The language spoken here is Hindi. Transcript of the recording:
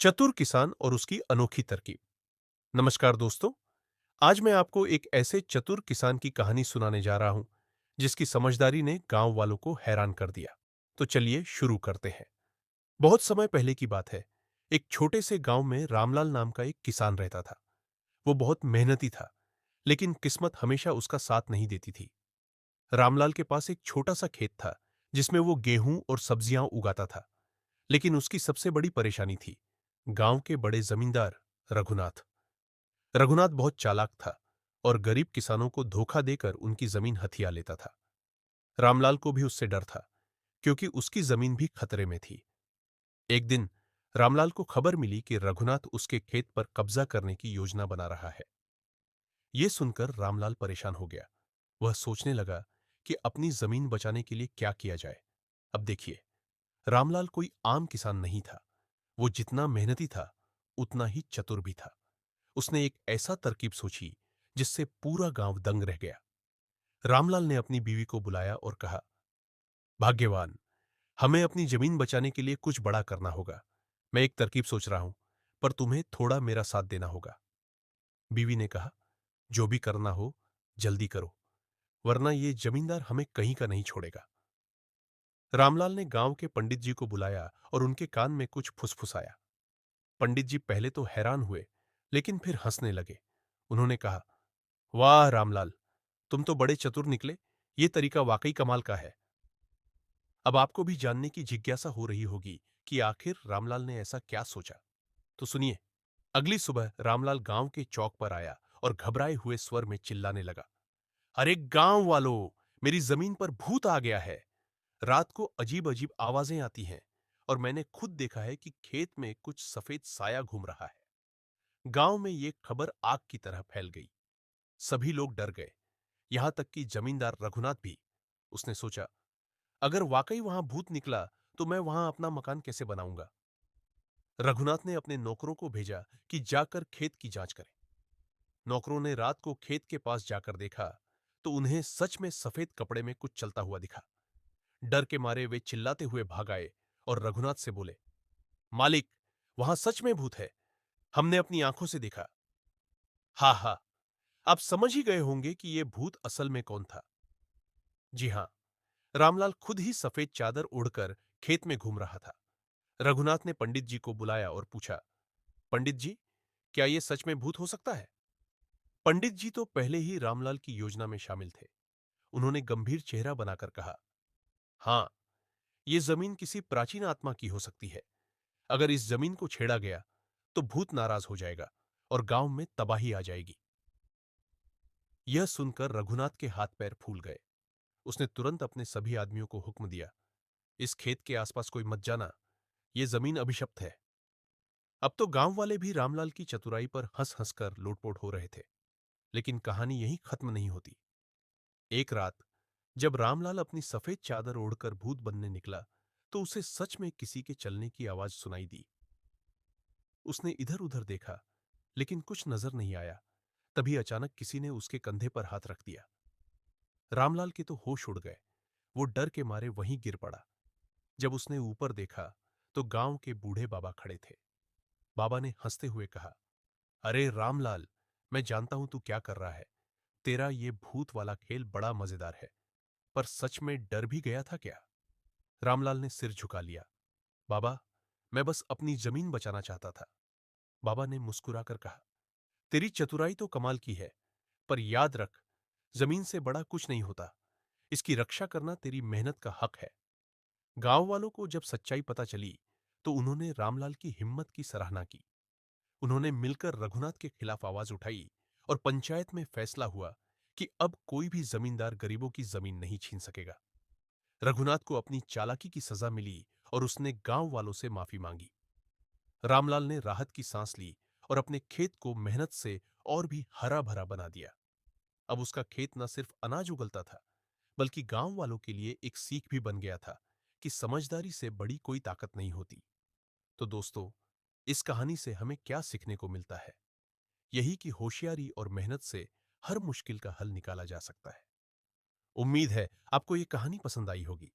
चतुर किसान और उसकी अनोखी तरकीब। नमस्कार दोस्तों। आज मैं आपको एक ऐसे चतुर किसान की कहानी सुनाने जा रहा हूं जिसकी समझदारी ने गांव वालों को हैरान कर दिया। तो चलिए शुरू करते हैं। बहुत समय पहले की बात है। एक छोटे से गांव में रामलाल नाम का एक किसान रहता था। वो बहुत मेहनती था, लेकिन किस्मत हमेशा उसका साथ नहीं देती थी। रामलाल के पास एक छोटा सा खेत था जिसमें वो गेहूं और सब्जियां उगाता था। लेकिन उसकी सबसे बड़ी परेशानी थी गांव के बड़े जमींदार रघुनाथ। रघुनाथ बहुत चालाक था और गरीब किसानों को धोखा देकर उनकी जमीन हथिया लेता था। रामलाल को भी उससे डर था, क्योंकि उसकी जमीन भी खतरे में थी। एक दिन रामलाल को खबर मिली कि रघुनाथ उसके खेत पर कब्जा करने की योजना बना रहा है। यह सुनकर रामलाल परेशान हो गया। वह सोचने लगा कि अपनी जमीन बचाने के लिए क्या किया जाए। अब देखिए, रामलाल कोई आम किसान नहीं था। वो जितना मेहनती था, उतना ही चतुर भी था। उसने एक ऐसा तरकीब सोची जिससे पूरा गांव दंग रह गया। रामलाल ने अपनी बीवी को बुलाया और कहा, भाग्यवान, हमें अपनी जमीन बचाने के लिए कुछ बड़ा करना होगा। मैं एक तरकीब सोच रहा हूं, पर तुम्हें थोड़ा मेरा साथ देना होगा। बीवी ने कहा, जो भी करना हो जल्दी करो, वरना ये जमींदार हमें कहीं का नहीं छोड़ेगा। रामलाल ने गांव के पंडित जी को बुलाया और उनके कान में कुछ फुसफुसाया। पंडित जी पहले तो हैरान हुए, लेकिन फिर हंसने लगे। उन्होंने कहा, वाह रामलाल, तुम तो बड़े चतुर निकले। ये तरीका वाकई कमाल का है। अब आपको भी जानने की जिज्ञासा हो रही होगी कि आखिर रामलाल ने ऐसा क्या सोचा। तो सुनिए। अगली सुबह रामलाल गांव के चौक पर आया और घबराए हुए स्वर में चिल्लाने लगा, अरे गांव वालों, मेरी जमीन पर भूत आ गया है। रात को अजीब अजीब आवाजें आती हैं और मैंने खुद देखा है कि खेत में कुछ सफेद साया घूम रहा है। गांव में ये खबर आग की तरह फैल गई। सभी लोग डर गए, यहां तक कि जमींदार रघुनाथ भी। उसने सोचा, अगर वाकई वहां भूत निकला तो मैं वहां अपना मकान कैसे बनाऊंगा। रघुनाथ ने अपने नौकरों को भेजा कि जाकर खेत की जांच करें। नौकरों ने रात को खेत के पास जाकर देखा तो उन्हें सच में सफेद कपड़े में कुछ चलता हुआ दिखा। डर के मारे वे चिल्लाते हुए भाग आए और रघुनाथ से बोले, मालिक, वहां सच में भूत है। हमने अपनी आंखों से देखा। हा हा, आप समझ ही गए होंगे कि यह भूत असल में कौन था। जी हां, रामलाल खुद ही सफेद चादर ओढ़कर खेत में घूम रहा था। रघुनाथ ने पंडित जी को बुलाया और पूछा, पंडित जी, क्या यह सच में भूत हो सकता है। पंडित जी तो पहले ही रामलाल की योजना में शामिल थे। उन्होंने गंभीर चेहरा बनाकर कहा, हां, यह जमीन किसी प्राचीन आत्मा की हो सकती है। अगर इस जमीन को छेड़ा गया तो भूत नाराज हो जाएगा और गांव में तबाही आ जाएगी। यह सुनकर रघुनाथ के हाथ पैर फूल गए। उसने तुरंत अपने सभी आदमियों को हुक्म दिया, इस खेत के आसपास कोई मत जाना। यह जमीन अभिशप्त है। अब तो गांव वाले भी रामलाल की चतुराई पर हंस हंसकर लोटपोट हो रहे थे। लेकिन कहानी यहीं खत्म नहीं होती। एक रात जब रामलाल अपनी सफेद चादर ओढ़कर भूत बनने निकला, तो उसे सच में किसी के चलने की आवाज सुनाई दी। उसने इधर उधर देखा, लेकिन कुछ नजर नहीं आया। तभी अचानक किसी ने उसके कंधे पर हाथ रख दिया। रामलाल के तो होश उड़ गए। वो डर के मारे वहीं गिर पड़ा। जब उसने ऊपर देखा तो गांव के बूढ़े बाबा खड़े थे। बाबा ने हंसते हुए कहा, अरे रामलाल, मैं जानता हूं तू क्या कर रहा है। तेरा ये भूत वाला खेल बड़ा मजेदार है, पर सच में डर भी गया था क्या। रामलाल ने सिर झुका लिया। बाबा, मैं बस अपनी जमीन बचाना चाहता था। बाबा ने मुस्कुराकर कहा, तेरी चतुराई तो कमाल की है, पर याद रख, जमीन से बड़ा कुछ नहीं होता। इसकी रक्षा करना तेरी मेहनत का हक है। गांव वालों को जब सच्चाई पता चली तो उन्होंने रामलाल की हिम्मत की सराहना की। उन्होंने मिलकर रघुनाथ के खिलाफ आवाज उठाई और पंचायत में फैसला हुआ कि अब कोई भी जमींदार गरीबों की जमीन नहीं छीन सकेगा। रघुनाथ को अपनी चालाकी की सजा मिली और उसने गांव वालों से माफी मांगी। रामलाल ने राहत की सांस ली और अपने खेत को मेहनत से और भी हरा भरा बना दिया। अब उसका खेत न सिर्फ अनाज उगलता था, बल्कि गांव वालों के लिए एक सीख भी बन गया था कि समझदारी से बड़ी कोई ताकत नहीं होती। तो दोस्तों, इस कहानी से हमें क्या सीखने को मिलता है? यही कि होशियारी और मेहनत से हर मुश्किल का हल निकाला जा सकता है। उम्मीद है आपको ये कहानी पसंद आई होगी।